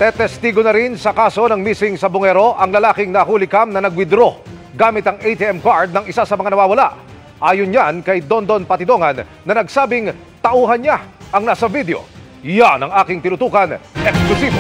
Tetestigo na rin sa kaso ng missing sa Bungero ang lalaking nahulikam na nag-withdraw gamit ang ATM card ng isa sa mga nawawala. Ayon yan kay Dondon Patidongan na nagsabing tauhan niya ang nasa video. Yan ang aking tinutukan, eksklusibo.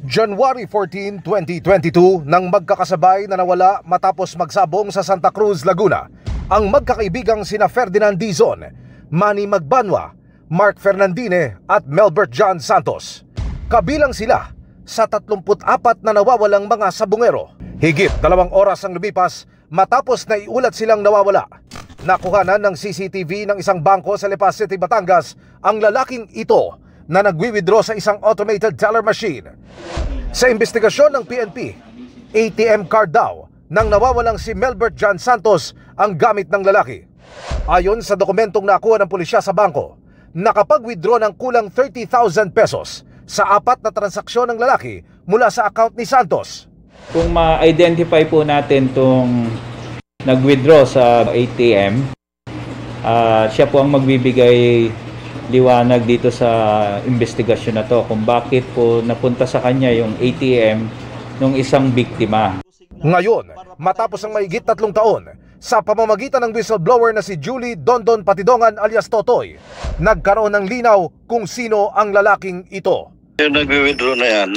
January 14, 2022 nang magkakasabay na nawala matapos magsabong sa Santa Cruz, Laguna ang magkakaibigang sina Ferdinand Dizon, Manny Magbanwa, Mark Fernandine at Melbert John Santos. Kabilang sila sa 34 na nawawalang mga sabungero. Higit 2 oras ang lumipas matapos na iulat silang nawawala. Nakuhanan ng CCTV ng isang bangko sa Lipa City, Batangas ang lalaking ito na nagwi-withdraw sa isang automated teller machine. Sa investigasyon ng PNP, ATM card daw nang nawawalang si Melbert John Santos ang gamit ng lalaki. Ayon sa dokumentong nakuha ng pulisya sa bangko, nakapag-withdraw ng kulang 30,000 pesos sa 4 na transaksyon ng lalaki mula sa account ni Santos. Kung ma-identify po natin itong nag-withdraw sa ATM, siya po ang magbibigay liwanag dito sa investigasyon na to kung bakit po napunta sa kanya yung ATM ng isang biktima. Ngayon, matapos ang mahigit 3 taon, sa pamamagitan ng whistleblower na si Julie Dondon Patidongan alias Totoy, nagkaroon ng linaw kung sino ang lalaking ito. Yung nag-withdraw na yan,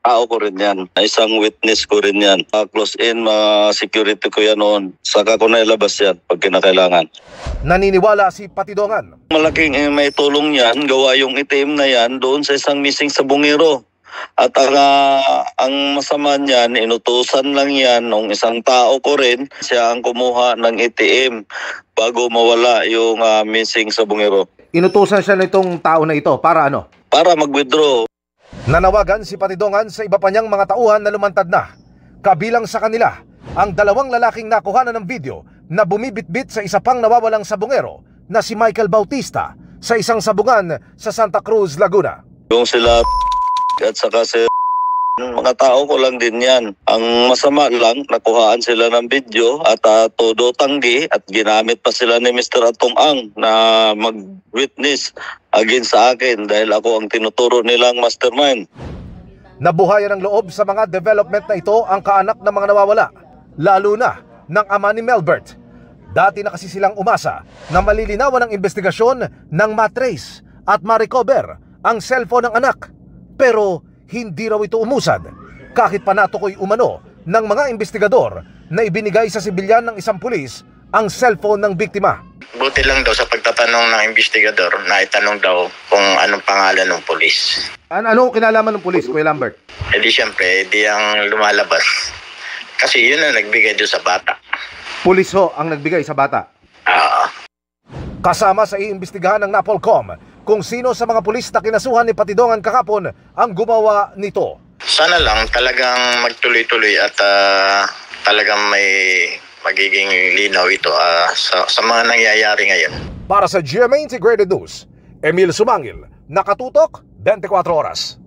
tao ko rin yan. Isang witness ko rin yan. Close in, security ko yan noon. Saka ko na ilabas yan pag kinakailangan. Naniniwala si Patidongan. Malaking may tulong yan, gawa yung itim na yan doon sa isang missing sa Bungero. At ang masama niyan, inutusan lang yan ng isang tao ko rin. Siya ang kumuha ng ATM bago mawala yung missing sa Bungero. Inutusan siya nitong tao na ito para ano? Para mag-withdraw. Nanawagan si Patidongan sa iba pa niyang mga tauhan na lumantad na. Kabilang sa kanila, ang 2 lalaking nakuhanan ng video na bumibitbit sa isa pang nawawalang sabungero na si Michael Bautista sa isang sabungan sa Santa Cruz, Laguna. Yung sila at saka mga tao ko lang din yan. Ang masama lang, nakuhaan sila ng video at todo tanggi at ginamit pa sila ni Mr. Atong Ang na mag-witness against sa akin dahil ako ang tinuturo nilang mastermind. Nabuhayan ng loob sa mga development na ito ang kaanak ng mga nawawala, lalo na ng ama ni Melbert. Dati na kasi silang umasa na malilinawan ng investigasyon ng matrace at ma-recover ang cellphone ng anak. Pero hindi raw ito umusad kahit pa natukoy umano ng mga investigador na ibinigay sa sibilyan ng isang pulis ang cellphone ng biktima. Buti lang daw sa pagtatanong ng investigador na itanong daw kung anong pangalan ng pulis. Ano kinalaman ng pulis, Kuya Lambert? E di syempre, di ang lumalabas. Kasi yun ang nagbigay doon sa bata. Pulis ho ang nagbigay sa bata? Kasama sa iimbestigahan ng NAPOLCOM kung sino sa mga pulis na kinasuhan ni Patidongan kakapon ang gumawa nito. Sana lang talagang magtuloy-tuloy at talagang may magiging linaw ito sa mga nangyayari ngayon. Para sa GMA Integrated News, Emil Sumangil, nakatutok 24 oras.